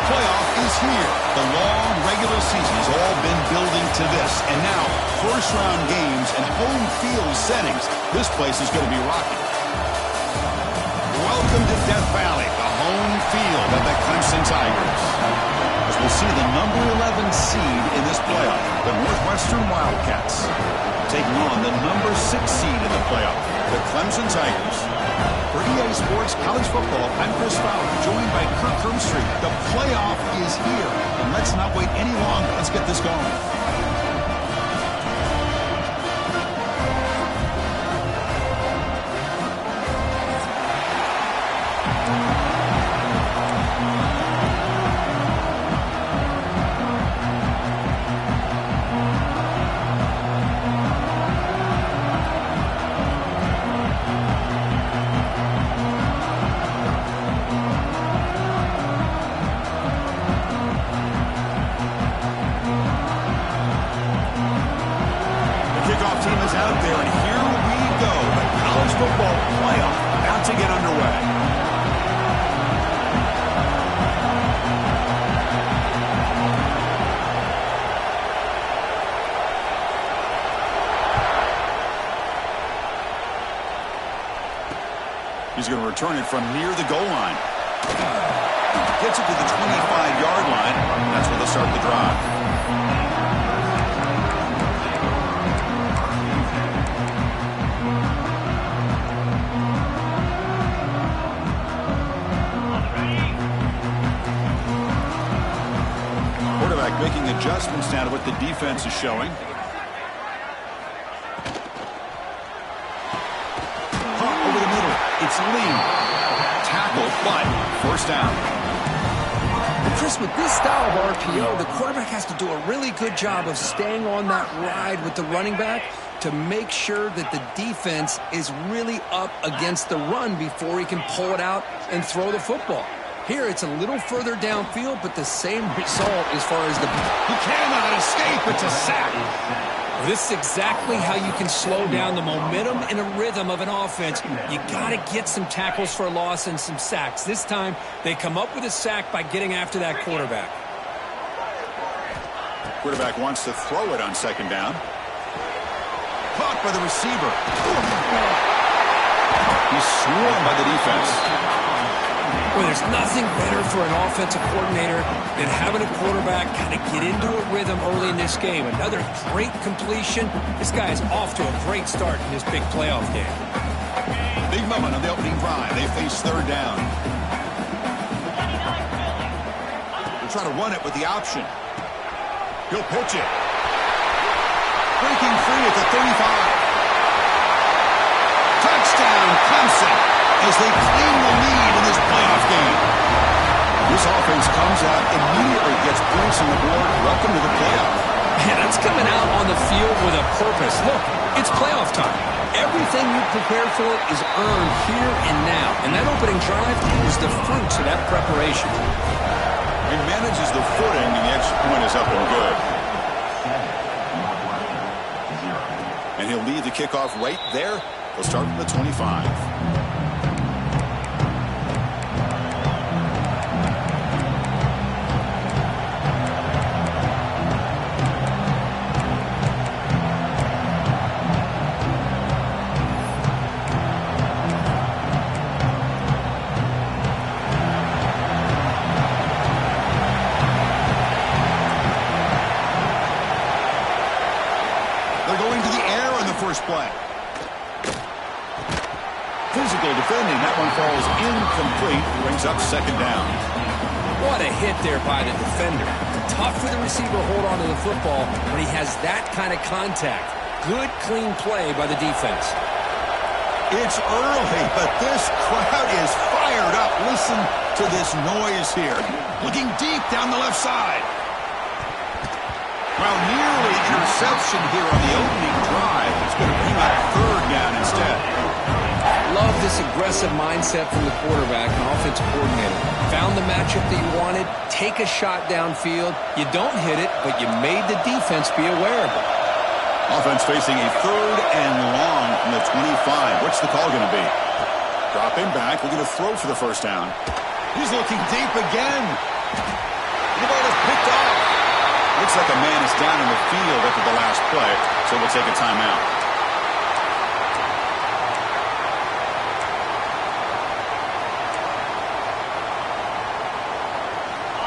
playoff is here. The long regular season has all been building to this. And now, first-round games and home field settings. This place is going to be rocking. Welcome to Death Valley, the home field of the Clemson Tigers. As we'll see the number 11 seed in this playoff, the Northwestern Wildcats, taking on the number 6 seed in the playoff, the Clemson Tigers. For EA Sports College Football, I'm Chris Fowler, joined by Kirk Hermstreet. The playoff is here, and let's not wait any longer. Let's get this going. Out there, and here we go. The college football playoff about to get underway. He's going to return it from near the goal line. Gets it to the 25-yard line. That's where they'll start the drive. Making adjustments now to what the defense is showing. Caught over the middle. It's Lee. Tackle, but first down. Well, Chris, with this style of RPO, the quarterback has to do a really good job of staying on that ride with the running back to make sure that the defense is really up against the run before he can pull it out and throw the football. Here, it's a little further downfield, but the same result as far as the... He cannot escape. It's a sack. Well, this is exactly how you can slow down the momentum and a rhythm of an offense. You got to get some tackles for a loss and some sacks. This time, they come up with a sack by getting after that quarterback. Quarterback wants to throw it on second down. Caught by the receiver. He's swarmed by the defense. Well, there's nothing better for an offensive coordinator than having a quarterback kind of get into a rhythm early in this game. Another great completion. This guy is off to a great start in this big playoff game. Big moment on the opening drive. They face third down. They'll try to run it with the option. He'll pitch it. Breaking free at the 35. Touchdown, Clemson, as they claim the lead in this playoff game. This offense comes out, immediately gets points on the board. Welcome to the playoff. Man, that's coming out on the field with a purpose. Look, it's playoff time. Everything you prepare for is earned here and now. And that opening drive is the fruits of that preparation. He manages the footing, and the extra point is up and good. And he'll lead the kickoff right there. He'll start from the 25. Play. Physical defending. That one falls incomplete. Brings up second down. What a hit there by the defender. Tough for the receiver to hold on to the football when he has that kind of contact. Good, clean play by the defense. It's early, but this crowd is fired up. Listen to this noise here. Looking deep down the left side. Well, nearly interception here on the opening drive. It's going to bring up third down instead. Love this aggressive mindset from the quarterback and offensive coordinator. Found the matchup that you wanted, take a shot downfield. You don't hit it, but you made the defense be aware of it. Offense facing a third and long from the 25. What's the call going to be? Drop him back. We're going to throw for the first down. He's looking deep again. The ball is picked off. Looks like a man is down in the field after the last play, so we'll take a timeout.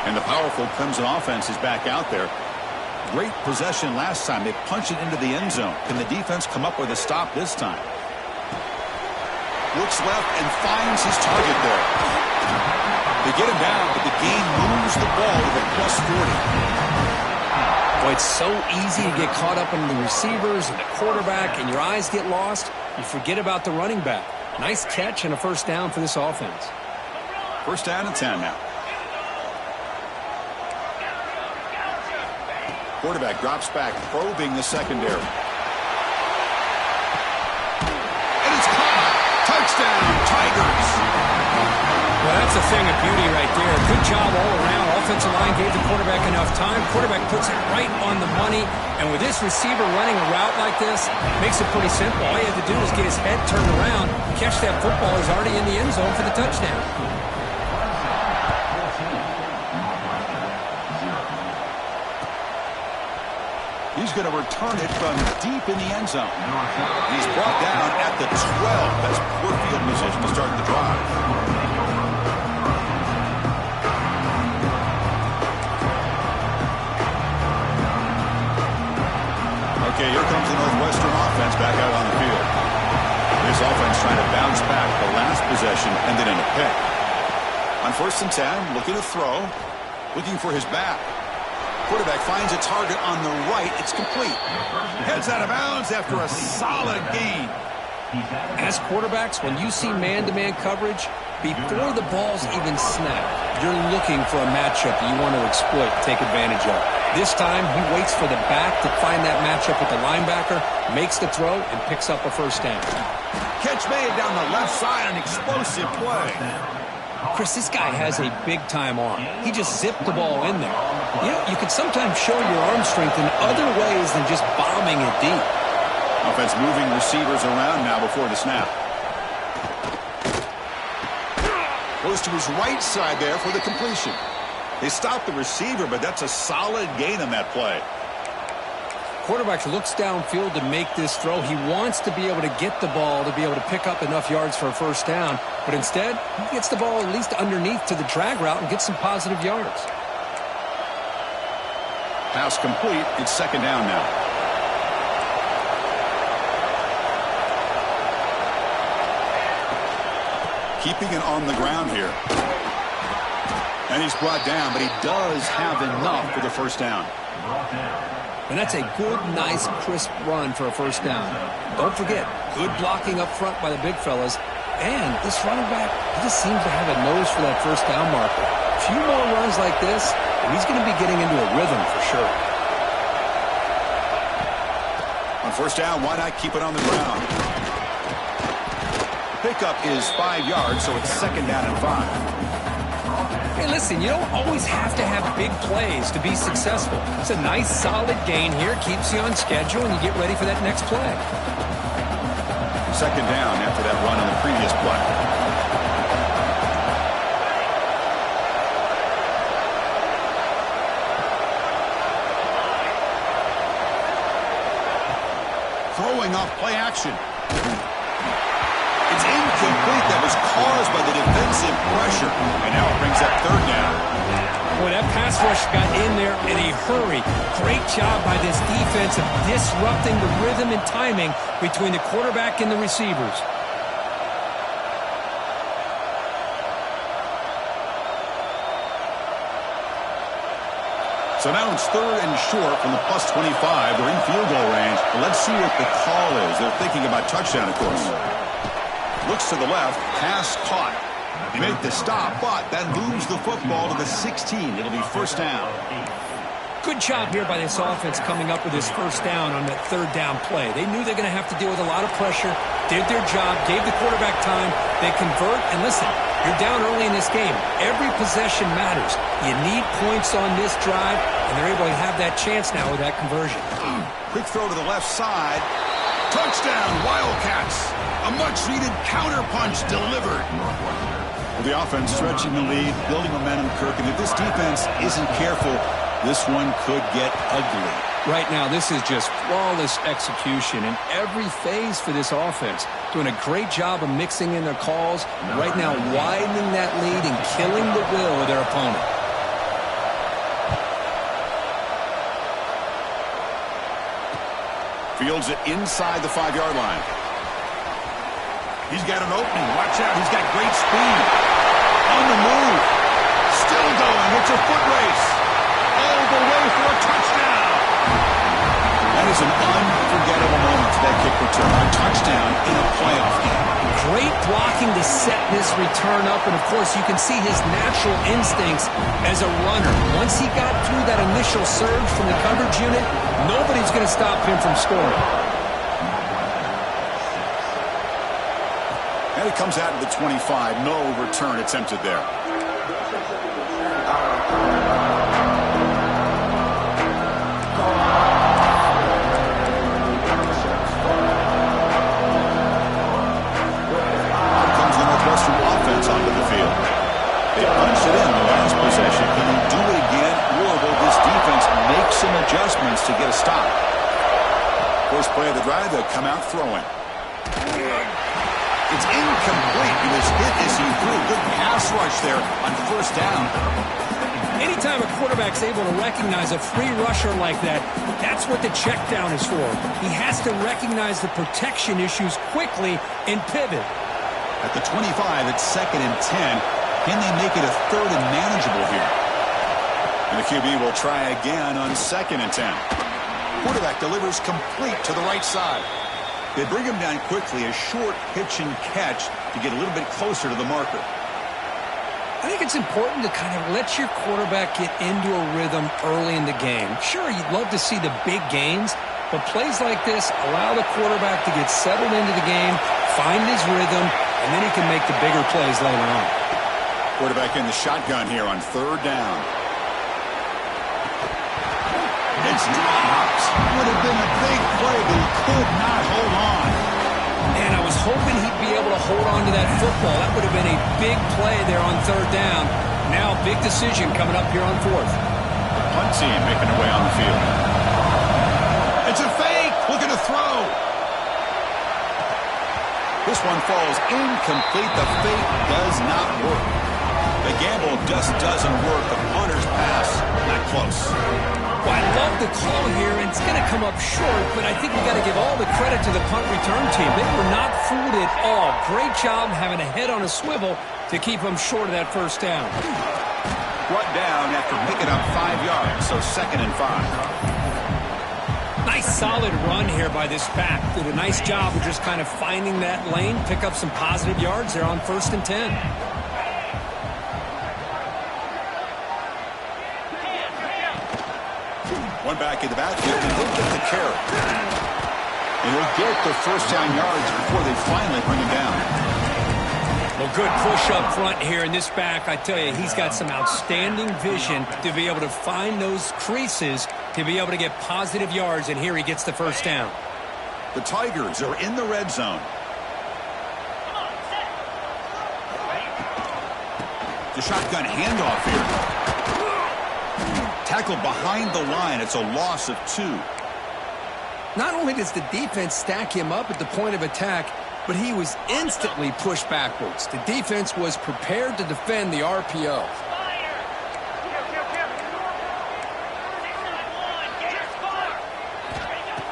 And the powerful Clemson offense is back out there. Great possession last time. They punched it into the end zone. Can the defense come up with a stop this time? Looks left and finds his target there. They get him down, but the gain moves the ball to the +40. Boy, it's so easy to get caught up in the receivers and the quarterback, and your eyes get lost. You forget about the running back. Nice catch and a first down for this offense. First down and 10 now. Quarterback drops back, probing the secondary. And it's caught. Touchdown, Tigers. Well, that's a thing of beauty right there. Good job all around. Offensive line gave the quarterback enough time. Quarterback puts it right on the money. And with this receiver running a route like this, makes it pretty simple. All you have to do is get his head turned around, catch that football. He's already in the end zone for the touchdown. He's going to return it from deep in the end zone. He's brought down at the 12. That's poor field position to start the drive. Okay, here comes the Northwestern offense back out on the field. This offense trying to bounce back. The last possession ended in a pick. On 1st and 10, looking to throw, looking for his back. Quarterback finds a target on the right. It's complete. Heads out of bounds after a solid gain. As quarterbacks, when you see man-to-man coverage, before the ball's even snapped, you're looking for a matchup that you want to exploit, take advantage of. This time, he waits for the back to find that matchup with the linebacker, makes the throw, and picks up a first down. Catch made down the left side, an explosive play. Chris, this guy has a big-time arm. He just zipped the ball in there. You know, you can sometimes show your arm strength in other ways than just bombing it deep. Offense moving receivers around now before the snap. Goes to his right side there for the completion. They stopped the receiver, but that's a solid gain on that play. Quarterback looks downfield to make this throw. He wants to be able to get the ball to be able to pick up enough yards for a first down. But instead, he gets the ball at least underneath to the drag route and gets some positive yards. Pass complete. It's 2nd down now. Keeping it on the ground here. And he's brought down, but he does have enough for the first down. And that's a good, nice, crisp run for a first down. Don't forget, good blocking up front by the big fellas. And this running back, he just seems to have a nose for that first down marker. A few more runs like this, and he's going to be getting into a rhythm for sure. On first down, why not keep it on the ground? Pickup is 5 yards, so it's 2nd down and 5. Hey, listen, you don't always have to have big plays to be successful. It's a nice, solid gain here. Keeps you on schedule, and you get ready for that next play. 2nd down after that run on the previous play. Throwing off play action. It's incomplete. That was caused by the defensive pressure. And now it brings up 3rd down. Boy, that pass rush got in there in a hurry. Great job by this defense of disrupting the rhythm and timing between the quarterback and the receivers. So now it's 3rd and short from the +25. They're in field goal range. But let's see what the call is. They're thinking about touchdown, of course. Looks to the left. Pass caught. They make the stop, but that moves the football to the 16. It'll be first down. Good job here by this offense coming up with this first down on that 3rd down play. They knew they're going to have to deal with a lot of pressure, did their job, gave the quarterback time. They convert, and listen, you're down early in this game. Every possession matters. You need points on this drive, and they're able to have that chance now with that conversion. Quick throw to the left side. Touchdown, Wildcats. A much-needed counterpunch delivered. Well, the offense stretching the lead, building momentum, Kirk, and if this defense isn't careful, this one could get ugly. Right now, this is just flawless execution in every phase for this offense. Doing a great job of mixing in their calls. Right now, widening that lead and killing the will of their opponent. Fields it inside the 5-yard line. He's got an opening. Watch out. He's got great speed. On the move. Still going. It's a foot race. All the way for a touchdown. That is an unforgettable moment for that kick return. A touchdown in a playoff game. Great blocking to set this return up, and of course you can see his natural instincts as a runner. Once he got through that initial surge from the coverage unit, nobody's going to stop him from scoring. And it comes out to the 25. No return attempted there. Onto the field. They punched it in the last possession. Can they do it again, or will this defense make some adjustments to get a stop? First play of the drive, they'll come out throwing. It's incomplete. He was hit as he threw. Good pass rush there on first down. Anytime a quarterback's able to recognize a free rusher like that, that's what the check down is for. He has to recognize the protection issues quickly and pivot. At the 25, it's 2nd and 10. Can they make it a 3rd and manageable here? And the QB will try again on 2nd and 10. Quarterback delivers complete to the right side. They bring him down quickly, a short pitch and catch to get a little bit closer to the marker. I think it's important to kind of let your quarterback get into a rhythm early in the game. Sure, you'd love to see the big gains, but plays like this allow the quarterback to get settled into the game, find his rhythm, and then he can make the bigger plays later on. Quarterback in the shotgun here on 3rd down. It's dropped. Would have been a big play, but he could not hold on. And I was hoping he'd be able to hold on to that football. That would have been a big play there on 3rd down. Now, big decision coming up here on 4th. The punt team making their way on the field. It's a fake. Looking to throw. This one falls incomplete. The fake does not work. The gamble just doesn't work. The punter's pass, not close. Well, I love the call here, and it's going to come up short, but I think we've got to give all the credit to the punt return team. They were not fooled at all. Great job having a head on a swivel to keep them short of that first down. Brought down after picking up 5 yards, so 2nd and 5. Nice solid run here by this back. Did a nice job of just kind of finding that lane, pick up some positive yards there on 1st and 10. One back in the backfield, and he'll get the carry. And he'll get the first down yards before they finally bring him down. Well, good push up front here in this back. I tell you, he's got some outstanding vision to be able to find those creases, to be able to get positive yards, and here he gets the first down. The Tigers are in the red zone. The shotgun handoff here. Tackled behind the line. It's a loss of 2. Not only does the defense stack him up at the point of attack, but he was instantly pushed backwards. The defense was prepared to defend the RPO.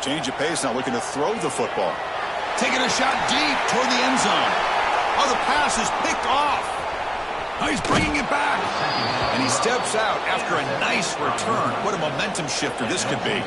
Change of pace, now looking to throw the football. Taking a shot deep toward the end zone. Oh, the pass is picked off. Oh, he's bringing it back. And he steps out after a nice return. What a momentum shifter this could be.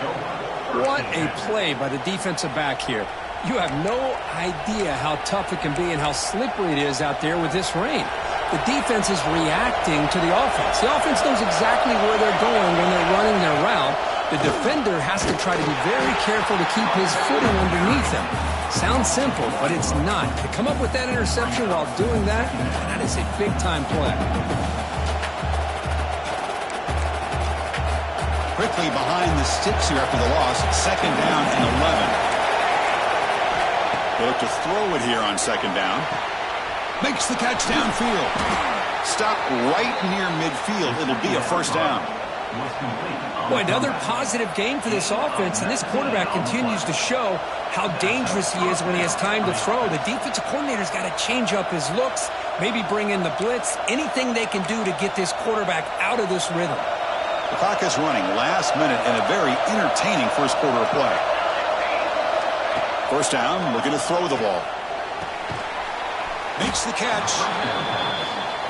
What a play by the defensive back here. You have no idea how tough it can be and how slippery it is out there with this rain. The defense is reacting to the offense. The offense knows exactly where they're going when they're running their route. The defender has to try to be very careful to keep his footing underneath him. Sounds simple, but it's not. To come up with that interception while doing that, that is a big-time play. Quickly behind the sticks here after the loss. 2nd down and 11. They look to throw it here on 2nd down. Makes the catch downfield. Stop right near midfield. It'll be a first down. Boy, another positive game for this offense, and this quarterback continues to show how dangerous he is when he has time to throw. The defensive coordinator's got to change up his looks, maybe bring in the blitz, anything they can do to get this quarterback out of this rhythm. The clock is running last minute in a very entertaining first quarter of play. First down, looking to throw the ball. Makes the catch.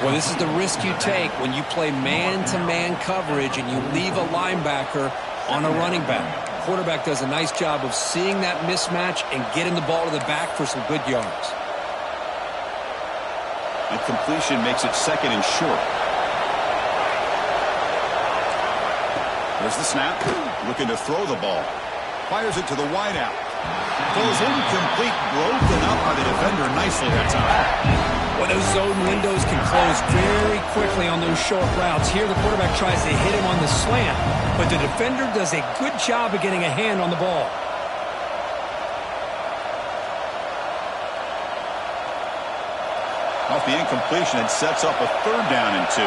Well, this is the risk you take when you play man-to-man coverage and you leave a linebacker on a running back. Quarterback does a nice job of seeing that mismatch and getting the ball to the back for some good yards. And completion makes it second and short. There's the snap. Looking to throw the ball. Fires it to the wideout. Throws incomplete. Broken up by the defender nicely that time. Well, those zone windows can close very quickly on those short routes. Here, the quarterback tries to hit him on the slant, but the defender does a good job of getting a hand on the ball. Off the incompletion, it sets up a third down and 2.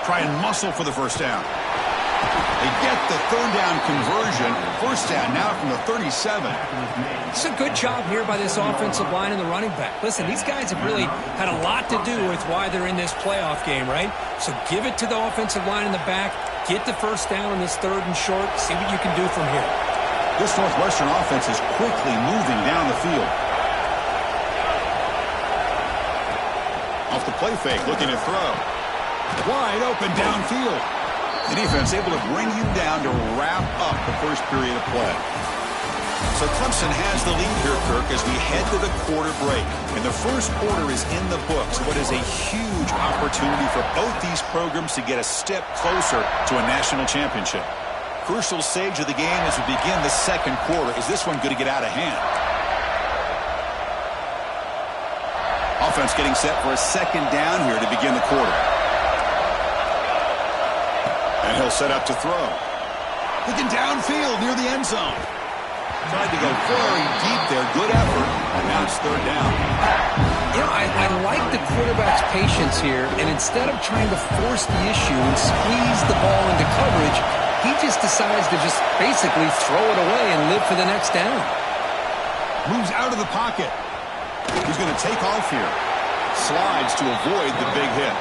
Try and muscle for the first down. They get the third down conversion. First down now from the 37. It's a good job here by this offensive line and the running back. Listen, these guys have really had a lot to do with why they're in this playoff game, right? So give it to the offensive line in the back. Get the first down in this third and short. See what you can do from here. This Northwestern offense is quickly moving down the field. Off the play fake, looking to throw. Wide open downfield. The defense able to bring you down to wrap up the first period of play. So Clemson has the lead here, Kirk, as we head to the quarter break. And the first quarter is in the books. What is a huge opportunity for both these programs to get a step closer to a national championship. Crucial stage of the game as we begin the second quarter. Is this one going to get out of hand? Offense getting set for a second down here to begin the quarter. And he'll set up to throw. Looking downfield near the end zone. Tried to go very deep there. Good effort. And now it's third down. You know, I like the quarterback's patience here. And instead of trying to force the issue and squeeze the ball into coverage, he just decides to just basically throw it away and live for the next down. Moves out of the pocket. He's going to take off here. Slides to avoid the big hit.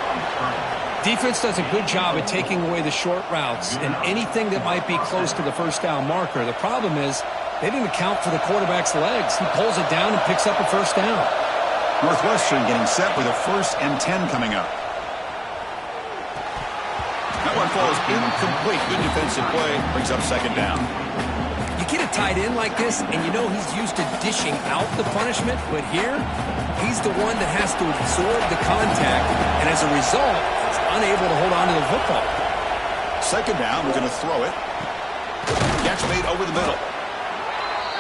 Defense does a good job at taking away the short routes and anything that might be close to the first down marker. The problem is they didn't account for the quarterback's legs. He pulls it down and picks up a first down. Northwestern getting set with a 1st and 10 coming up. That one falls incomplete. Good defensive play. Brings up second down. You get a tight end like this, and you know he's used to dishing out the punishment, but here, he's the one that has to absorb the contact, and as a result, he's unable to hold on to the football. Second down, we're going to throw it. Catch made over the middle.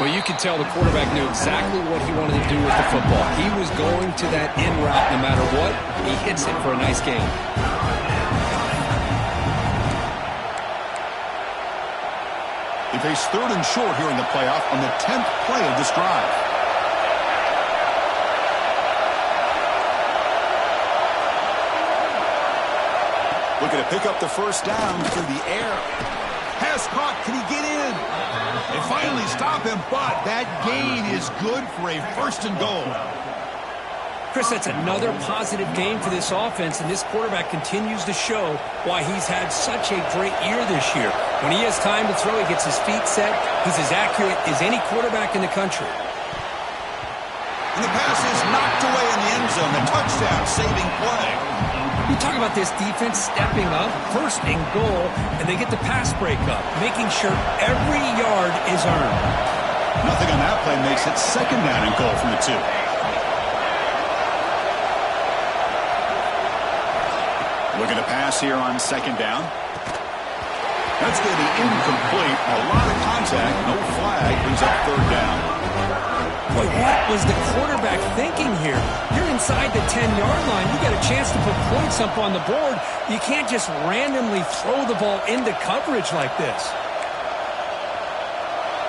Well, you could tell the quarterback knew exactly what he wanted to do with the football. He was going to that in route no matter what. He hits it for a nice gain. They face third and short here in the playoff on the 10th play of this drive. Looking to pick up the first down through the air. Pass caught. Can he get in? They finally stop him, but that gain is good for a 1st and goal. Chris, that's another positive game for this offense, and this quarterback continues to show why he's had such a great year this year. When he has time to throw, he gets his feet set. He's as accurate as any quarterback in the country. And the pass is knocked away in the end zone. The touchdown saving play. You talk about this defense stepping up, 1st and goal, and they get the pass break up, making sure every yard is earned. Nothing on that play makes it second down and goal from the 2. Looking to pass here on second down. That's going to be incomplete. A lot of contact, no flag, brings up third down. Boy, what was the quarterback thinking here? You're inside the 10-yard line. You got a chance to put points up on the board. You can't just randomly throw the ball into coverage like this.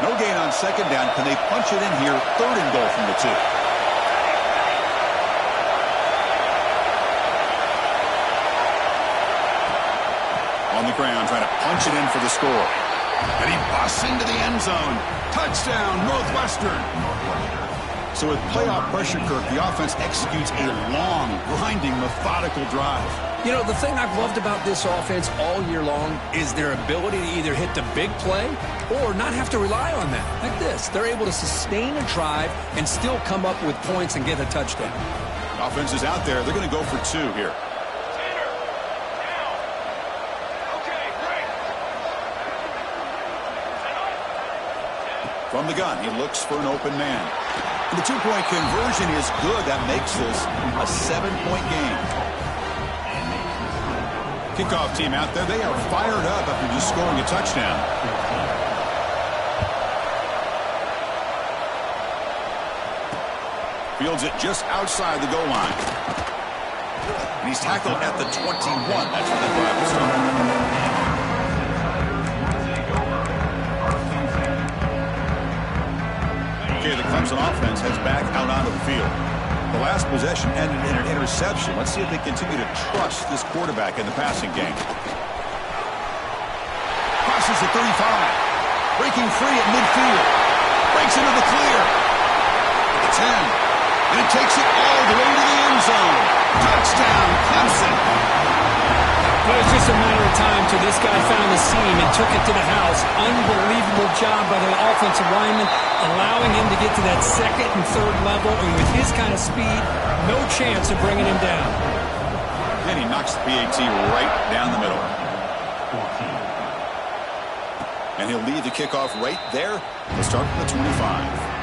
No gain on second down. Can they punch it in here? Third and goal from the 2. On the ground, trying to punch it in for the score. And he busts into the end zone. Touchdown, Northwestern. So with playoff pressure, Kirk, the offense executes a long, grinding, methodical drive. You know, the thing I've loved about this offense all year long is their ability to either hit the big play or not have to rely on that. Like this, they're able to sustain a drive and still come up with points and get a touchdown. The offense is out there. They're going to go for 2 here. From the gun, he looks for an open man. And the 2-point conversion is good. That makes this a 7-point game. Kickoff team out there. They are fired up after just scoring a touchdown. Fields it just outside the goal line. And he's tackled at the 21. That's where the drive will start. Okay, the Clemson offense heads back out onto the field. The last possession ended in an interception. Let's see if they continue to trust this quarterback in the passing game. Crosses the 35. Breaking free at midfield. Breaks into the clear. At the 10. And it takes it all the way to the end zone. Touchdown, Clemson. Well, it was just a matter of time till this guy found the seam and took it to the house. Unbelievable job by the offensive lineman, allowing him to get to that second and third level. And with his kind of speed, no chance of bringing him down. And he knocks the PAT right down the middle. And he'll lead the kickoff right there. We'll start from the 25.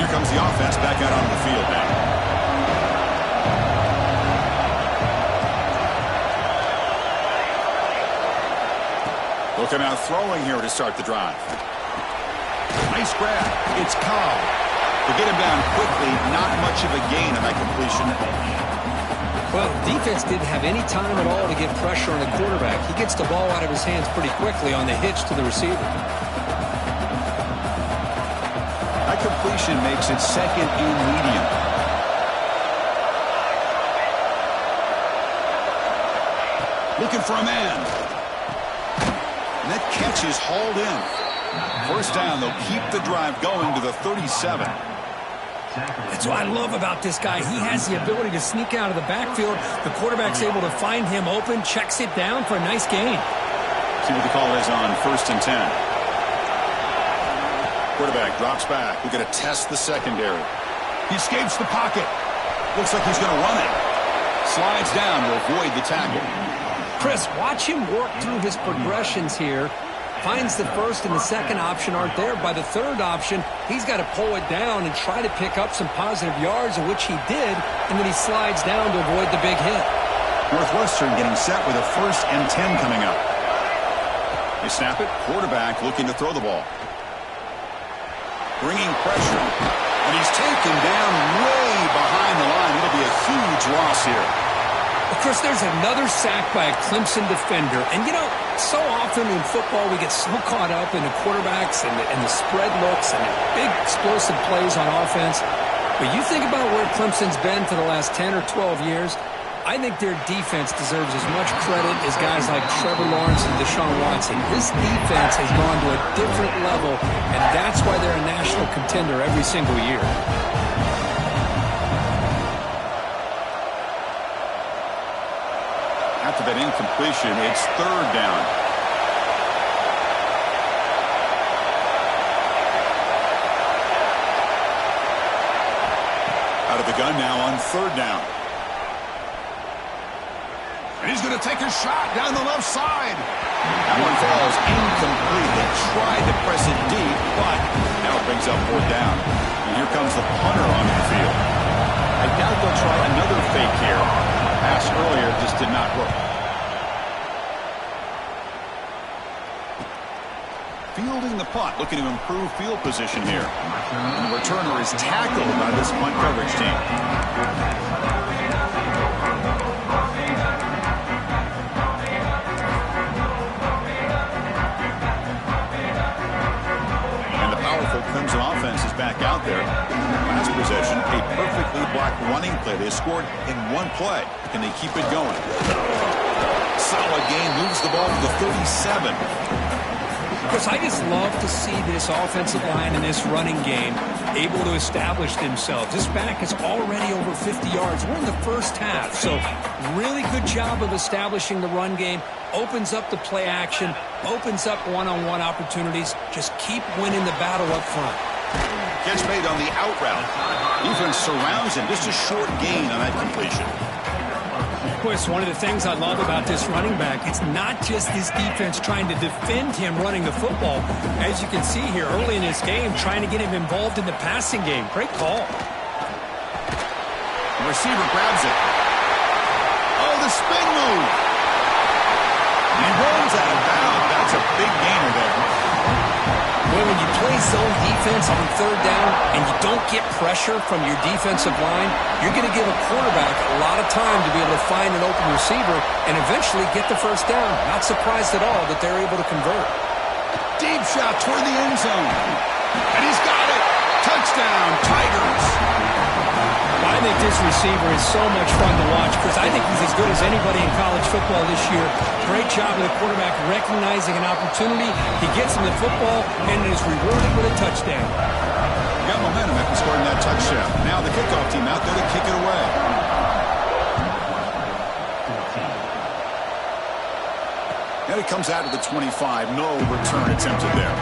Comes the offense back out onto the field now. They'll come out throwing here to start the drive. Nice grab. It's Cobb. To get him down quickly, not much of a gain on that completion. Well, defense didn't have any time at all to get pressure on the quarterback. He gets the ball out of his hands pretty quickly on the hitch to the receiver. Completion makes it second and medium. Looking for a man. And that catch is hauled in. First down, they'll keep the drive going to the 37. That's what I love about this guy. He has the ability to sneak out of the backfield. The quarterback's able to find him open, checks it down for a nice gain. See what the call is on 1st and 10. Quarterback drops back. We're going to test the secondary. He escapes the pocket. Looks like he's going to run it. Slides down to avoid the tackle. Chris, watch him work through his progressions here. Finds the first and the second option aren't there. By the third option, he's got to pull it down and try to pick up some positive yards, which he did, and then he slides down to avoid the big hit. Northwestern getting set with a 1st and 10 coming up. They snap it. Quarterback looking to throw the ball. Bringing pressure. And he's taken down way behind the line. It'll be a huge loss here. Of course, there's another sack by a Clemson defender. And, you know, so often in football we get so caught up in the quarterbacks and the spread looks and the big explosive plays on offense. But you think about where Clemson's been for the last 10 or 12 years, I think their defense deserves as much credit as guys like Trevor Lawrence and Deshaun Watson. This defense has gone to a different level, and that's why they're a national contender every single year. After that incompletion, it's 3rd down. Out of the gun now on 3rd down. And he's going to take a shot down the left side. That one falls incomplete. They tried to press it deep, but now it brings up 4th down. And here comes the punter onto the field. I doubt they'll try another fake here. pass earlier just did not work. Fielding the punt, looking to improve field position here. And the returner is tackled by this punt coverage team. And the powerful Clemson offense is back out there. Last possession, a perfectly blocked running play. They scored in one play. Can they keep it going? Solid game, moves the ball to the 37. Because I just love to see this offensive line and this running game able to establish themselves. This back is already over 50 yards. We're in the first half, so really good job of establishing the run game. Opens up the play action, opens up one-on-one opportunities. Just keep winning the battle up front. Catch made on the out route. Defense surrounds him. Just a short gain on that completion. Of course, one of the things I love about this running back, it's not just this defense trying to defend him running the football. As you can see here early in this game, trying to get him involved in the passing game. Great call. The receiver grabs it. Oh, the spin move. He runs out of bounds. That's a big gainer there. Well, when you play zone defense on third down and you don't get pressure from your defensive line, you're going to give a quarterback a lot of time to be able to find an open receiver and eventually get the first down. Not surprised at all that they're able to convert. Deep shot toward the end zone. And he's got it. Touchdown, Tigers. I think this receiver is so much fun to watch because I think he's as good as anybody in college football this year. Great job of the quarterback recognizing an opportunity. He gets him the football and is rewarded with a touchdown. Got momentum after scoring that touchdown. Now the kickoff team out there to kick it away. And it comes out of the 25. No return attempted there.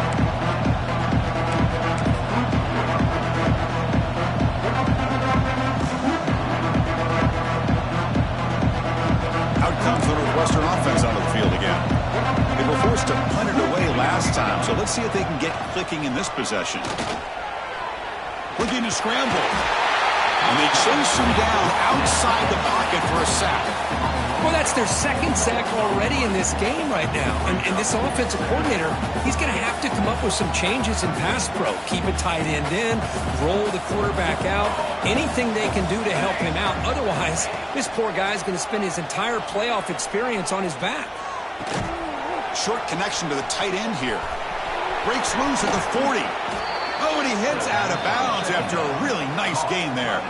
Comes the Northwestern offense onto the field again. They were forced to punt it away last time, so let's see if they can get clicking in this possession. Looking to scramble. And they chase him down outside the pocket for a sack. Well, that's their second sack already in this game right now. And this offensive coordinator, he's going to have to come up with some changes in pass pro. Keep a tight end in, roll the quarterback out, anything they can do to help him out. Otherwise, this poor guy's going to spend his entire playoff experience on his back. Short connection to the tight end here. Breaks loose at the 40. Oh, and he hits out of bounds after a really nice gain there.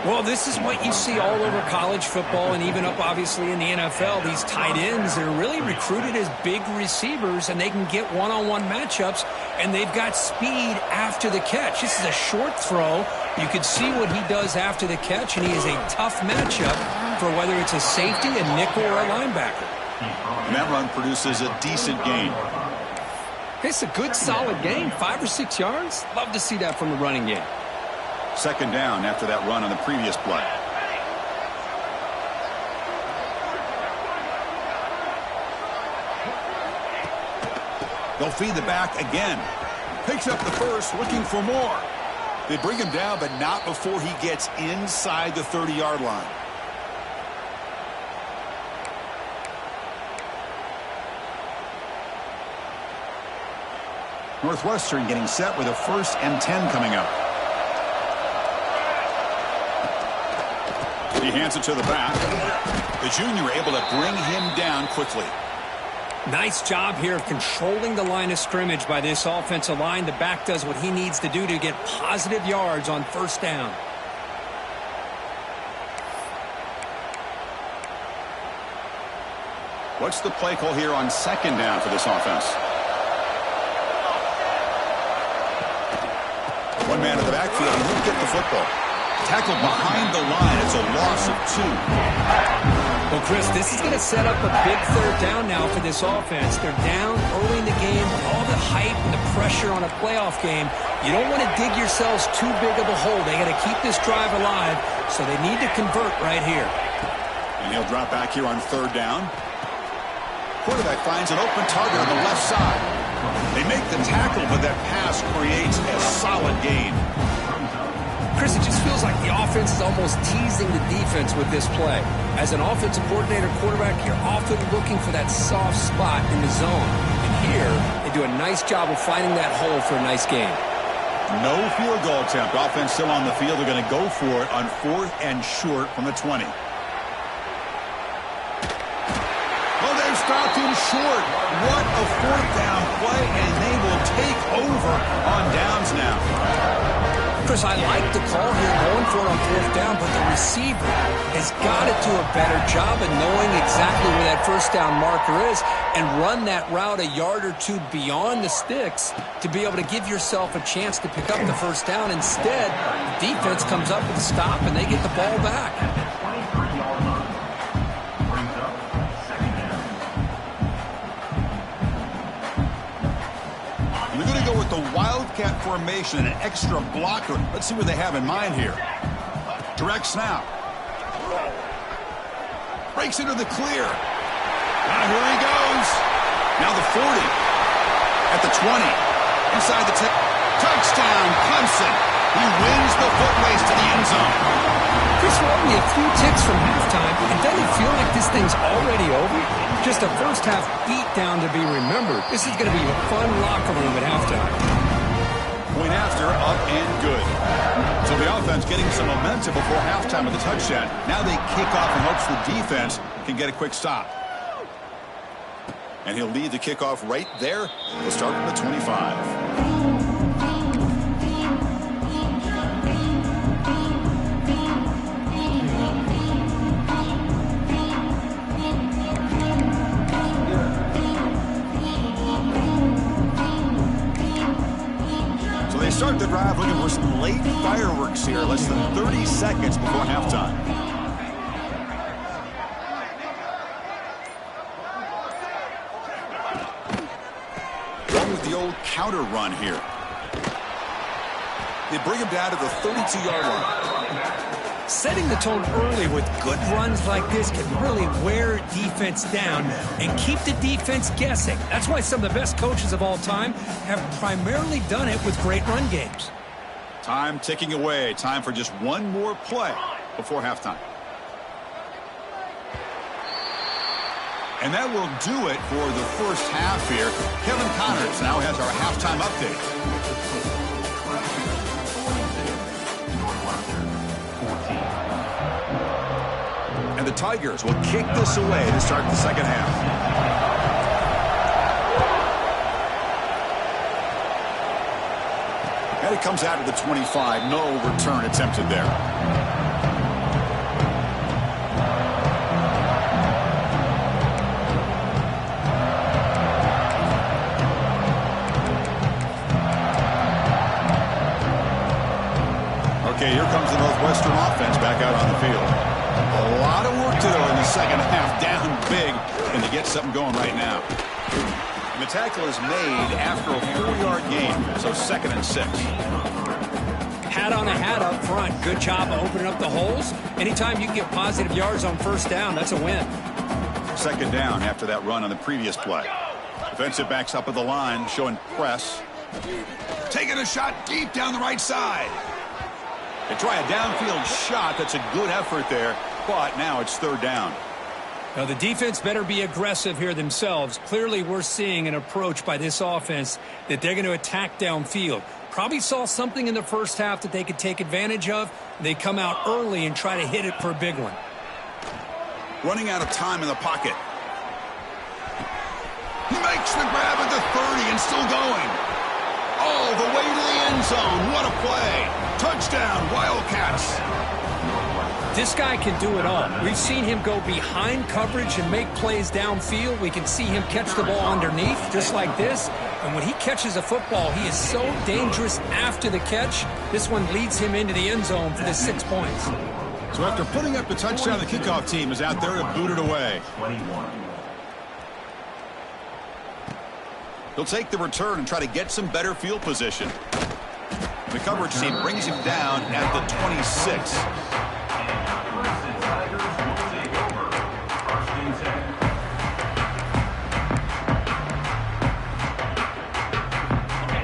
Well, this is what you see all over college football and even up, obviously, in the NFL. These tight ends, they're really recruited as big receivers, and they can get one-on-one matchups, and they've got speed after the catch. This is a short throw. You can see what he does after the catch, and he is a tough matchup for whether it's a safety, a nickel, or a linebacker. And that run produces a decent gain. It's a good, solid game. 5 or 6 yards. Love to see that from the running game. Second down after that run on the previous play. They'll feed the back again. Picks up the first, looking for more. They bring him down, but not before he gets inside the 30-yard line. Northwestern getting set with a 1st and 10 coming up. He hands it to the back. The junior able to bring him down quickly. Nice job here of controlling the line of scrimmage by this offensive line. The back does what he needs to do to get positive yards on 1st down. What's the play call here on 2nd down for this offense? One man in the backfield, he won't get the football. Tackled behind the line. It's a loss of 2. Well, Chris, this is going to set up a big 3rd down now for this offense. They're down early in the game. All the hype and the pressure on a playoff game. You don't want to dig yourselves too big of a hole. They got to keep this drive alive, so they need to convert right here. And he'll drop back here on 3rd down. Quarterback finds an open target on the left side. They make the tackle, but that pass creates a solid gain. Chris, it just feels like the offense is almost teasing the defense with this play. As an offensive coordinator quarterback, you're often looking for that soft spot in the zone. And here, they do a nice job of finding that hole for a nice game. No field goal attempt. Offense still on the field. They're going to go for it on 4th and short from the 20. Oh, they've stopped him short. What a 4th down play, and they will take over on downs now. Chris, I like the call here going for it on 4th down, but the receiver has got to do a better job of knowing exactly where that 1st down marker is and run that route a yard or two beyond the sticks to be able to give yourself a chance to pick up the 1st down. Instead, the defense comes up with a stop and they get the ball back. The Wildcat formation, an extra blocker. Let's see what they have in mind here. Direct snap. Breaks into the clear. Now here he goes. Now the 40. At the 20. Inside the 10. Touchdown, Clemson. He wins the foot race to the end zone. Chris, we're only a few ticks from halftime, and doesn't it feel like this thing's already over? Just a first-half beatdown to be remembered. This is going to be a fun locker room at halftime. Point after, up and good. So the offense getting some momentum before halftime with the touchdown. Now they kick off in hopes the defense can get a quick stop. And he'll lead the kickoff right there. We'll start from the 25. Start the drive looking for some late fireworks here, less than 30 seconds before halftime. Going with the old counter run here. They bring him down to the 32-yard line. Setting the tone early with good runs like this can really wear defense down and keep the defense guessing. That's why some of the best coaches of all time have primarily done it with great run games. Time ticking away. Time for just one more play before halftime. And that will do it for the first half here. Kevin Connors now has our halftime update. And the Tigers will kick this away to start the second half. And it comes out to the 25. No return attempted there. Okay, here comes the Northwestern offense back out on the field. A lot of work to do in the second half, down big, and to get something going right now. And the tackle is made after a 4-yard gain, so 2nd and 6. Hat on a hat up front. Good job of opening up the holes. Anytime you can get positive yards on 1st down, that's a win. 2nd down after that run on the previous play. Defensive backs up at the line, showing press. Taking a shot deep down the right side. They try a downfield shot. That's a good effort there, but now it's 3rd down. Now, the defense better be aggressive here themselves. Clearly, we're seeing an approach by this offense that they're going to attack downfield. Probably saw something in the first half that they could take advantage of. They come out early and try to hit it for a big one. Running out of time in the pocket. He makes the grab at the 30 and still going. All the way to the end zone. What a play. Touchdown, Wildcats. This guy can do it all. We've seen him go behind coverage and make plays downfield. We can see him catch the ball underneath, just like this. And when he catches a football, he is so dangerous after the catch. This one leads him into the end zone for the 6 points. So after putting up the touchdown, the kickoff team is out there to boot it away. He'll take the return and try to get some better field position. The coverage team brings him down at the 26.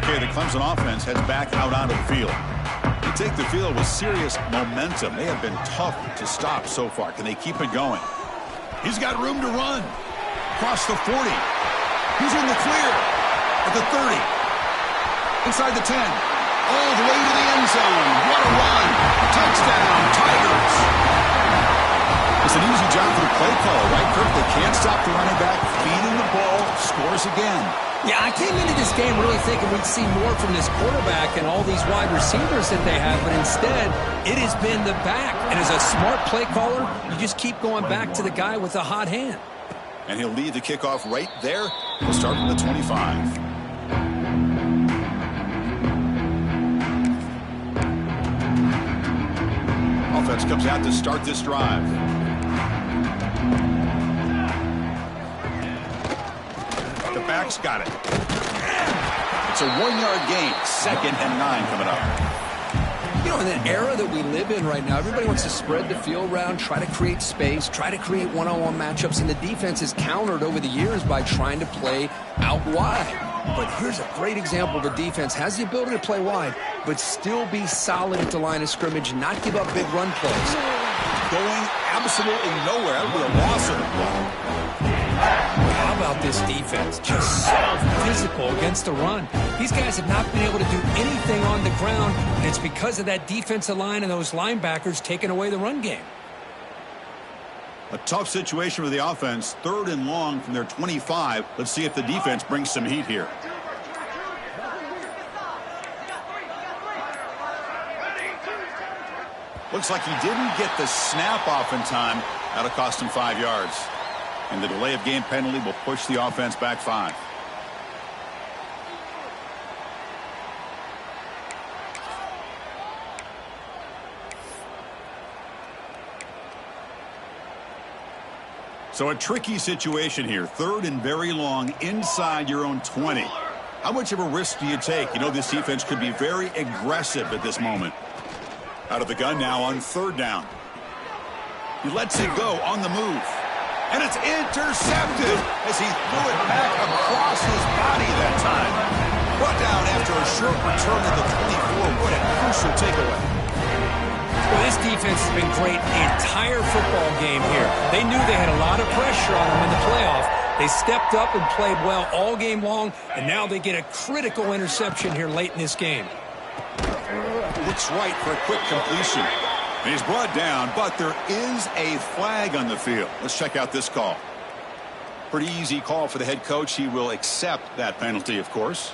Okay, the Clemson offense heads back out onto the field. He take the field with serious momentum. They have been tough to stop so far. Can they keep it going? He's got room to run. Across the 40. He's in the clear. At the 30. Inside the 10. All the way to the end zone. What a run. Touchdown, Tigers. It's an easy job for the play caller, right, Kirk? They can't stop the running back. Feeding the ball. Scores again. Yeah, I came into this game really thinking we'd see more from this quarterback and all these wide receivers that they have, but instead, it has been the back. And as a smart play caller, you just keep going back to the guy with the hot hand. And he'll lead the kickoff right there. He'll start from the 25. Offense comes out to start this drive. The back's got it. It's a 1-yard gain. 2nd and 9 coming up. You know, in an era that we live in right now, everybody wants to spread the field around, try to create space, try to create one-on-one matchups, and the defense is countered over the years by trying to play out wide. But here's a great example of a defense has the ability to play wide, but still be solid at the line of scrimmage, not give up big run plays. Going absolutely nowhere. That would be a loss of the ball. How about this defense? Just so physical against the run. These guys have not been able to do anything on the ground, and it's because of that defensive line and those linebackers taking away the run game. A tough situation for the offense. 3rd and long from their 25. Let's see if the defense brings some heat here. Looks like he didn't get the snap off in time. That'll cost him 5 yards. And the delay of game penalty will push the offense back 5. So a tricky situation here. 3rd and very long inside your own 20. How much of a risk do you take? You know this defense could be very aggressive at this moment. Out of the gun now on 3rd down. He lets it go on the move. And it's intercepted as he threw it back across his body that time. Brought down after a short return to the 24. What a crucial takeaway. Well, this defense has been great the entire football game here. They knew they had a lot of pressure on them in the playoff. They stepped up and played well all game long, and now they get a critical interception here late in this game. Looks right for a quick completion. And he's brought down, but there is a flag on the field. Let's check out this call. Pretty easy call for the head coach. He will accept that penalty, of course.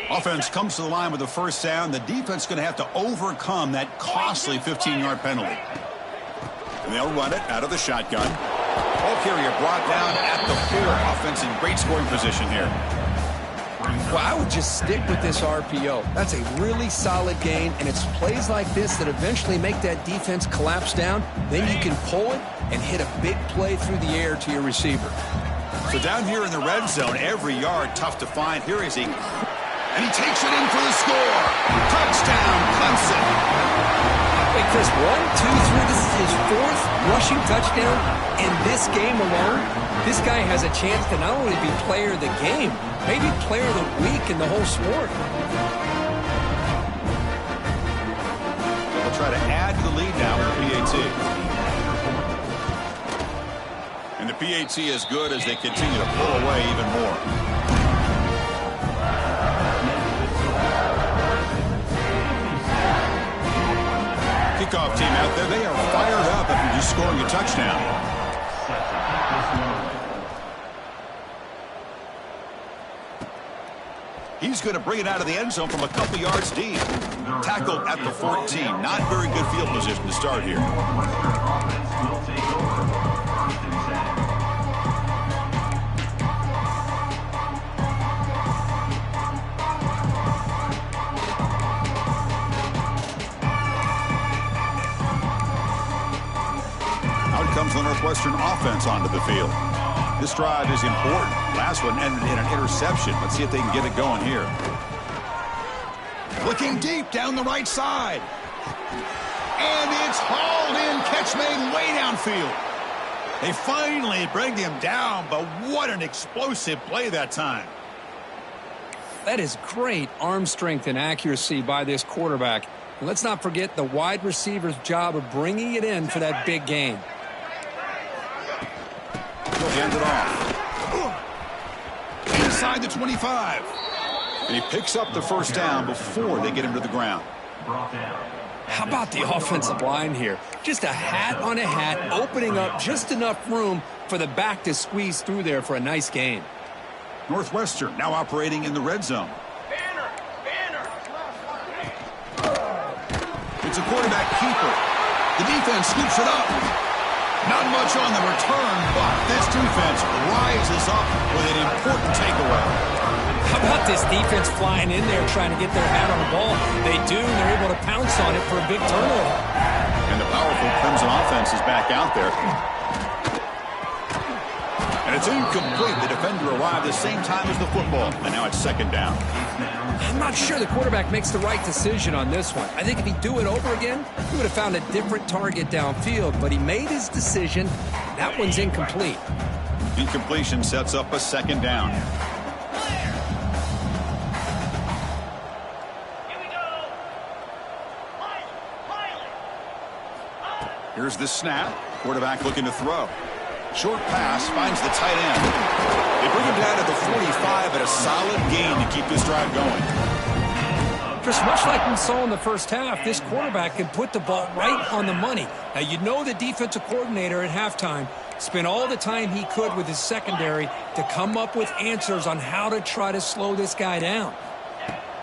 Offense comes to the line with a 1st down. The defense is going to have to overcome that costly 15-yard penalty. And they'll run it out of the shotgun. Ball carrier brought down at the 4. Offense in great scoring position here. Well, I would just stick with this RPO. That's a really solid gain, and it's plays like this that eventually make that defense collapse down. Then you can pull it and hit a big play through the air to your receiver. So down here in the red zone, every yard tough to find. Here is he. And he takes it in for the score. Touchdown, Clemson. Wait, Chris, 1, 2, 3. This is his 4th rushing touchdown in this game alone. This guy has a chance to not only be player of the game, maybe player of the week in the whole sport. They'll try to add to the lead now with PAT. And the PAT is good as they continue to pull away even more. Kickoff team out there. They are fired up after just scoring a touchdown. He's going to bring it out of the end zone from a couple yards deep. Tackled at the 14. Not very good field position to start here. Out comes the Northwestern offense onto the field. This drive is important. Last one ended in an interception. Let's see if they can get it going here. Looking deep down the right side. And it's hauled in. Catch made way downfield. They finally bring him down, but what an explosive play that time. That is great arm strength and accuracy by this quarterback. And let's not forget the wide receiver's job of bringing it in for that big gain. He'll hand it off. Inside the 25. And he picks up the first down before they get him to the ground. How about the offensive line here? Just a hat on a hat, opening up just enough room for the back to squeeze through there for a nice gain. Northwestern now operating in the red zone. It's a quarterback keeper. The defense scoops it up. Not much on the return, but this defense rises up with an important takeaway. How about this defense flying in there trying to get their hat on the ball? They do, and they're able to pounce on it for a big turnover. And the powerful Clemson offense is back out there. And it's incomplete. The defender arrived the same time as the football, and now it's second down. I'm not sure the quarterback makes the right decision on this one. I think if he'd do it over again, he would have found a different target downfield, but he made his decision. That one's incomplete. Incompletion sets up a second down. Here's the snap. Quarterback looking to throw. Short pass finds the tight end. They bring him down to the 45 at a solid gain to keep this drive going. Just much like we saw in the first half, this quarterback can put the ball right on the money. Now, you know the defensive coordinator at halftime spent all the time he could with his secondary to come up with answers on how to try to slow this guy down.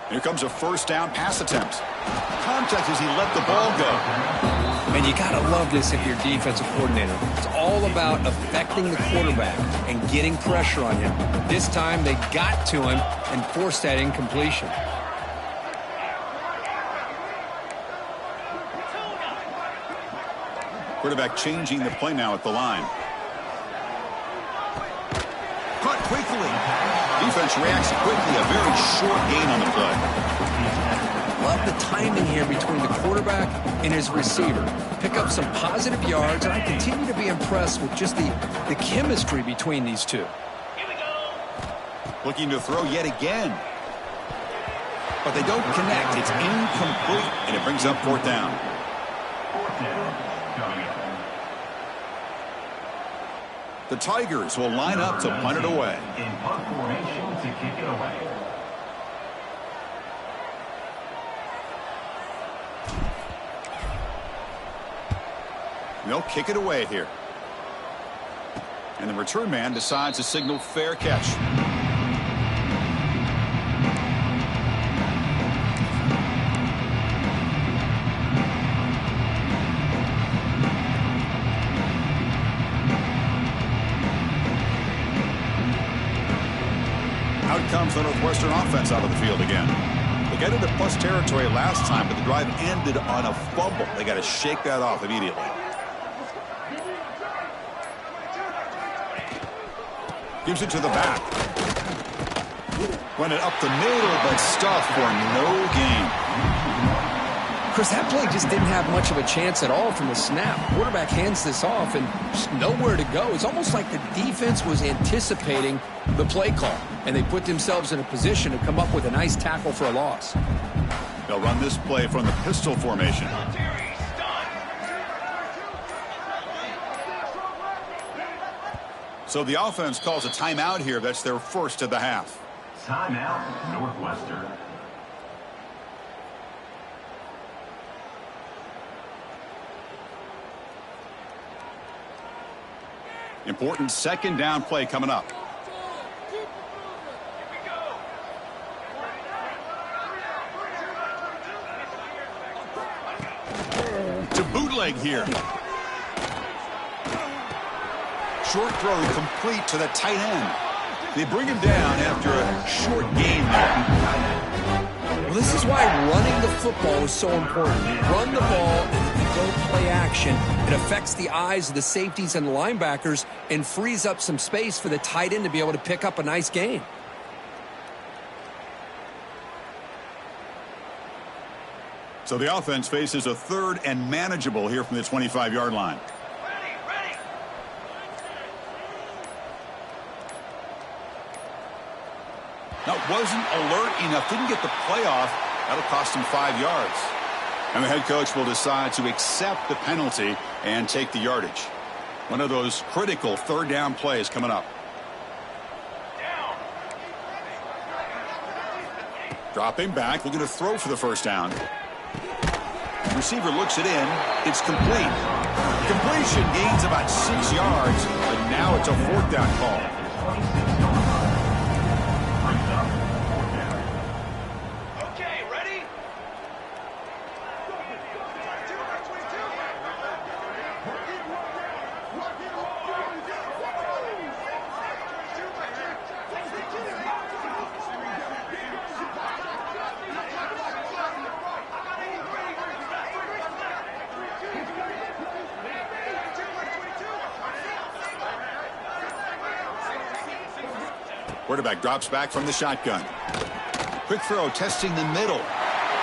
Here comes a first down pass attempt. Contact as he let the ball go. And you got to love this if you're defensive coordinator. It's all about affecting the quarterback and getting pressure on him. This time they got to him and forced that incompletion. Quarterback changing the play now at the line. Caught quickly. Defense reacts quickly. A very short gain on the play. Love the timing here between the quarterback and his receiver. Pick up some positive yards, and I continue to be impressed with just the chemistry between these two. Looking to throw yet again. But they don't connect. It's incomplete, and it brings up fourth down. The Tigers will line up to punt it away. In punt formation to kick it away. They'll kick it away here. And the return man decides to signal fair catch. Out comes the Northwestern offense out of the field again. They got into plus territory last time, but the drive ended on a fumble. They got to shake that off immediately. Gives it to the back. Run it up the middle, but stuffed for no gain. Chris, that play just didn't have much of a chance at all from the snap. Quarterback hands this off and just nowhere to go. It's almost like the defense was anticipating the play call, and they put themselves in a position to come up with a nice tackle for a loss. They'll run this play from the pistol formation. So the offense calls a timeout here. That's their first of the half. Timeout, Northwestern. Important second down play coming up. To bootleg here. Short throw complete to the tight end. They bring him down after a short gain there. Well, this is why running the football is so important. You run the ball and you go play action. It affects the eyes of the safeties and the linebackers and frees up some space for the tight end to be able to pick up a nice gain. So the offense faces a third and manageable here from the 25-yard line. That wasn't alert enough. Didn't get the playoff. That'll cost him 5 yards. And the head coach will decide to accept the penalty and take the yardage. One of those critical third down plays coming up. Dropping back, looking to throw for the first down. Receiver looks it in. It's complete. Completion gains about 6 yards, but now it's a fourth down call. Okay, ready? Quarterback drops back from the shotgun. Quick throw testing the middle.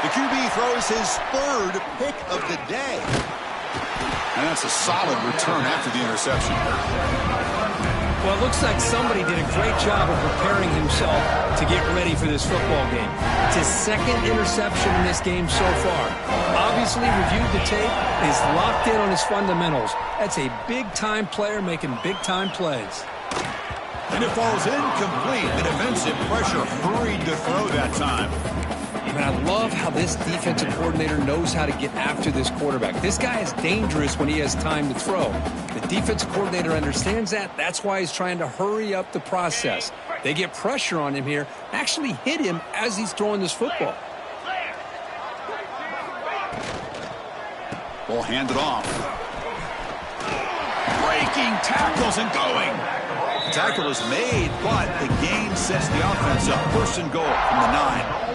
The QB throws his third pick of the day. And that's a solid return after the interception. Well, it looks like somebody did a great job of preparing himself to get ready for this football game. It's his second interception in this game so far. Obviously reviewed the tape, is locked in on his fundamentals. That's a big-time player making big-time plays. And it falls incomplete. The defensive pressure hurried to throw that time. And I love how this defensive coordinator knows how to get after this quarterback. This guy is dangerous when he has time to throw. The defensive coordinator understands that. That's why he's trying to hurry up the process. They get pressure on him here, actually hit him as he's throwing this football. Ball handed off. Breaking tackles and going. The tackle is made, but the gain sets the offense up. First and goal from the 9.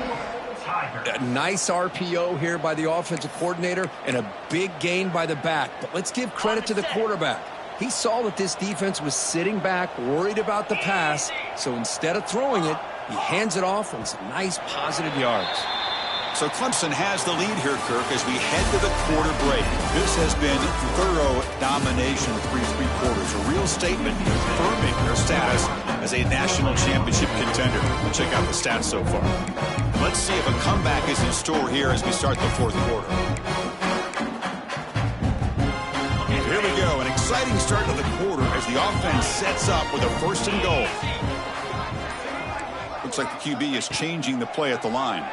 A nice RPO here by the offensive coordinator and a big gain by the back. But let's give credit to the quarterback. He saw that this defense was sitting back, worried about the pass. So instead of throwing it, he hands it off on some nice positive yards. So Clemson has the lead here, Kirk, as we head to the quarter break. This has been thorough domination through 3 quarters. A real statement confirming their status as a national championship contender. We'll check out the stats so far. Let's see if a comeback is in store here as we start the fourth quarter. Here we go. An exciting start to the quarter as the offense sets up with a first and goal. Looks like the QB is changing the play at the line.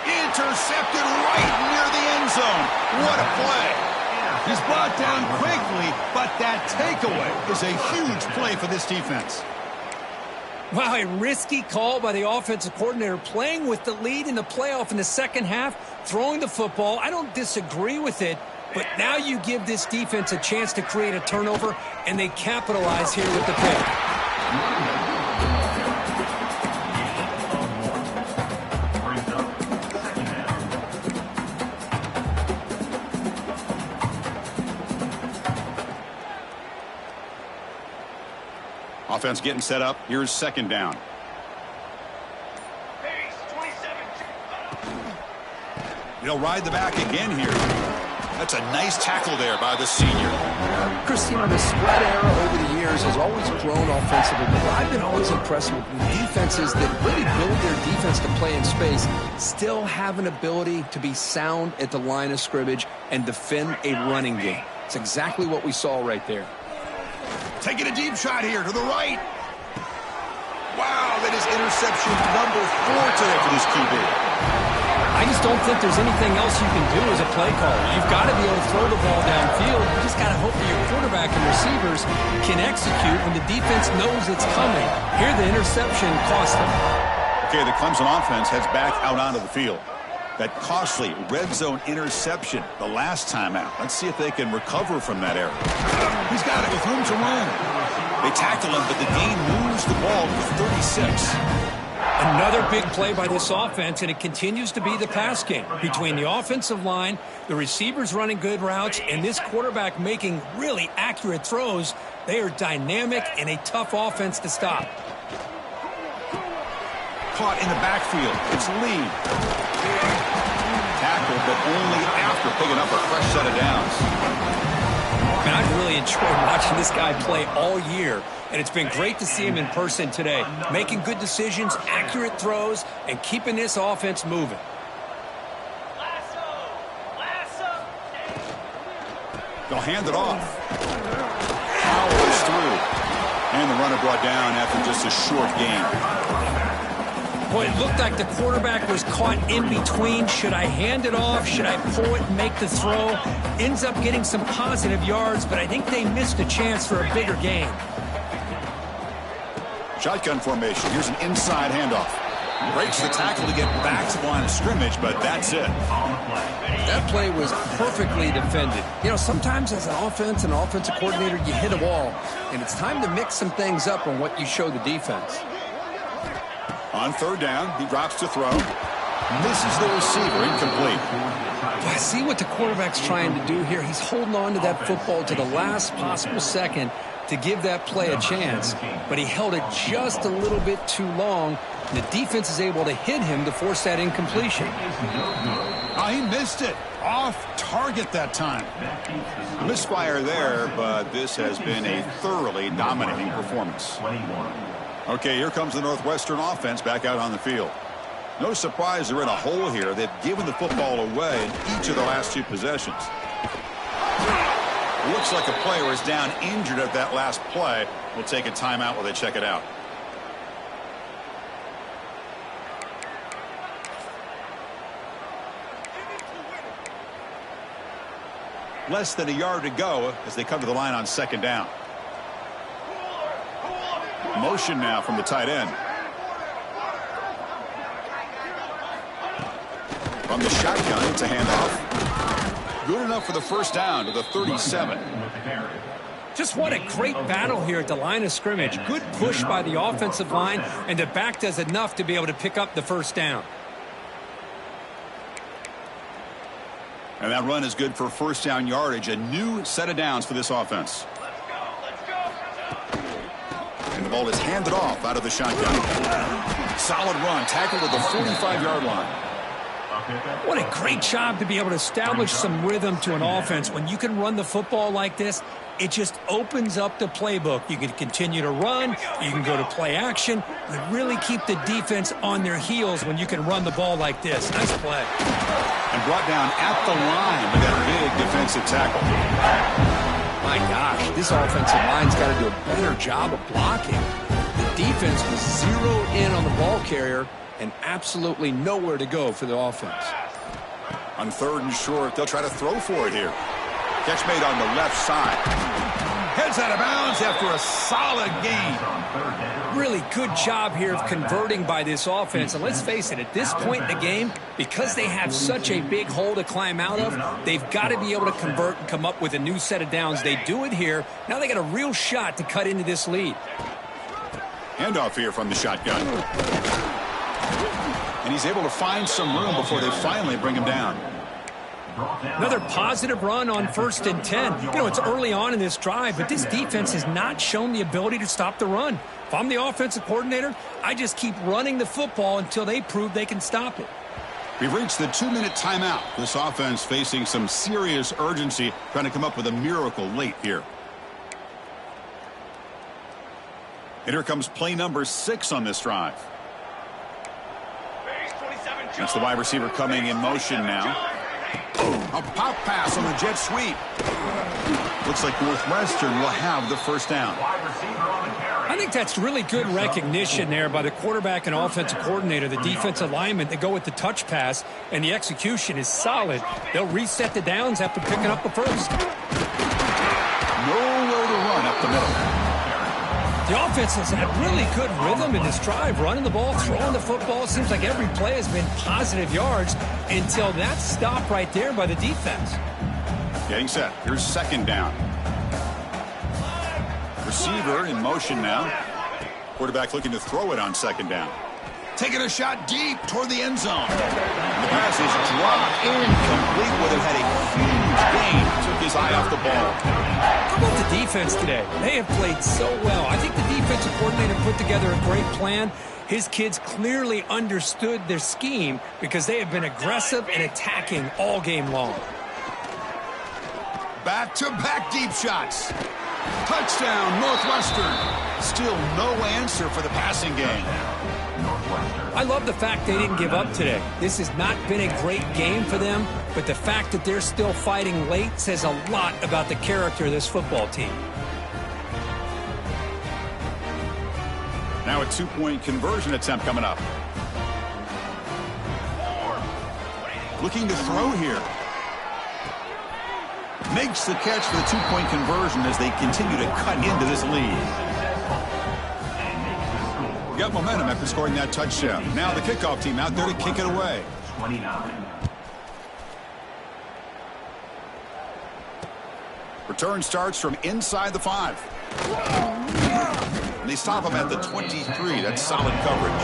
Intercepted right near the end zone. What a play. He's brought down quickly, but that takeaway is a huge play for this defense. Wow, a risky call by the offensive coordinator, playing with the lead in the playoff in the second half, throwing the football. I don't disagree with it, but now you give this defense a chance to create a turnover, and they capitalize here with the pick. Offense getting set up. Here's second down. He'll ride the back again here. That's a nice tackle there by the senior. Christine, the spread era over the years has always grown offensively, but I've been always impressed with defenses that really build their defense to play in space, still have an ability to be sound at the line of scrimmage and defend a running game. It's exactly what we saw right there. Taking a deep shot here to the right. Wow, that is interception number 4 today for this QB. I just don't think there's anything else you can do as a play caller. You've got to be able to throw the ball downfield. You just got to hope that your quarterback and receivers can execute when the defense knows it's coming. Here, the interception cost them. Okay, the Clemson offense heads back out onto the field. That costly red zone interception the last time out. Let's see if they can recover from that error. He's got it with room to run. They tackle him, but the gain moves the ball to 36. Another big play by this offense, and it continues to be the pass game. Between the offensive line, the receivers running good routes, and this quarterback making really accurate throws, they are dynamic and a tough offense to stop. Caught in the backfield. It's Lee. Tackled, but only after picking up a fresh set of downs. And I I've really enjoyed watching this guy play all year, and it's been great to see him in person today, making good decisions, accurate throws, and keeping this offense moving. They'll hand it off. Powers through. And the runner brought down after just a short gain. Boy, it looked like the quarterback was caught in between. Should I hand it off? Should I pull it and make the throw? Ends up getting some positive yards, but I think they missed a chance for a bigger gain. Shotgun formation. Here's an inside handoff. Breaks the tackle to get back to the line of scrimmage, but that's it. That play was perfectly defended. You know, sometimes as an offensive coordinator, you hit a wall, and it's time to mix some things up on what you show the defense. On third down, he drops to throw. Misses the receiver, incomplete. I see what the quarterback's trying to do here. He's holding on to that football to the last possible second to give that play a chance, but he held it just a little bit too long, and the defense is able to hit him to force that incompletion. Oh, he missed it. Off target that time. Misfire there, but this has been a thoroughly dominating performance. Okay, here comes the Northwestern offense back out on the field. No surprise they're in a hole here. They've given the football away in each of the last two possessions. Looks like a player is down injured at that last play. We'll take a timeout while they check it out. Less than a yard to go as they come to the line on second down. Motion now from the tight end. From the shotgun, it's a handoff. Good enough for the first down to the 37. Just what a great battle here at the line of scrimmage. Good push by the offensive line, and the back does enough to be able to pick up the first down. And that run is good for first down yardage. A new set of downs for this offense. And the ball is handed off out of the shotgun. Solid run, tackled at the 45-yard line. What a great job to be able to establish some rhythm to an offense. When you can run the football like this, it just opens up the playbook. You can continue to run, you can go to play action, you really keep the defense on their heels when you can run the ball like this. Nice play. And brought down at the line with that big defensive tackle. My gosh, this offensive line's got to do a better job of blocking. The defense was zeroed in on the ball carrier and absolutely nowhere to go for the offense. On third and short, they'll try to throw for it here. Catch made on the left side. Heads out of bounds after a solid gain. Really good job here of converting by this offense. And let's face it, at this point in the game, because they have such a big hole to climb out of, they've got to be able to convert and come up with a new set of downs. They do it here. Now they got a real shot to cut into this lead. Handoff here from the shotgun. And he's able to find some room before they finally bring him down. Another positive run on 1st and 10. You know, it's early on in this drive, but this defense has not shown the ability to stop the run. If I'm the offensive coordinator, I just keep running the football until they prove they can stop it. We've reached the 2-minute timeout. This offense facing some serious urgency, trying to come up with a miracle late here. And here comes play number 6 on this drive. That's the wide receiver coming in motion now. A pop pass on the jet sweep. Looks like Northwestern will have the first down. I think that's really good recognition there by the quarterback and offensive coordinator, the defensive lineman. They go with the touch pass, and the execution is solid. They'll reset the downs after picking up the first. Nowhere to run up the middle. The offense has had really good rhythm in this drive, running the ball, throwing the football. It seems like every play has been positive yards until that stop right there by the defense. Getting set. Here's second down. Receiver in motion now. Quarterback looking to throw it on second down. Taking a shot deep toward the end zone. And the pass is dropped incomplete where they had a huge gain. Took his eye off the ball. How about the defense today? They have played so well. I think the defensive coordinator put together a great plan. His kids clearly understood their scheme because they have been aggressive and attacking all game long. Back-to-back deep shots. Touchdown, Northwestern. Still no answer for the passing game. I love the fact they didn't give up today. This has not been a great game for them, but the fact that they're still fighting late says a lot about the character of this football team. Now a two-point conversion attempt coming up. Looking to throw here. Makes the catch for the two-point conversion as they continue to cut into this lead. Got momentum after scoring that touchdown. Now the kickoff team out there to kick it away. 29. Return starts from inside the 5. And they stop him at the 23. That's solid coverage.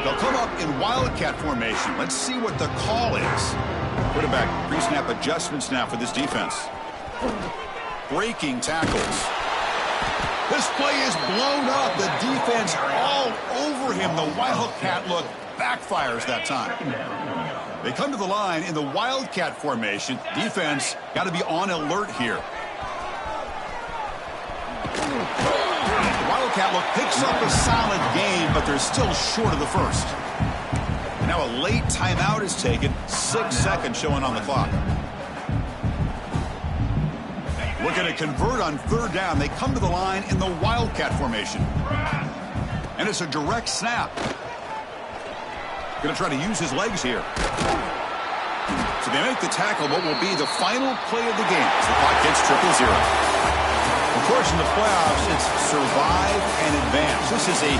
They'll come up in Wildcat formation. Let's see what the call is. Quarterback pre-snap adjustments now for this defense. Breaking tackles. This play is blown up. The defense all over him. The Wildcat look backfires that time. They come to the line in the Wildcat formation. Defense got to be on alert here. The Wildcat look picks up a solid gain, but they're still short of the first. Now a late timeout is taken. 6 seconds showing on the clock. Looking to convert on third down. They come to the line in the Wildcat formation. And it's a direct snap. Going to try to use his legs here. So they make the tackle, what will be the final play of the game as the clock hits 0-0. Of course, in the playoffs, it's survive and advance. This is a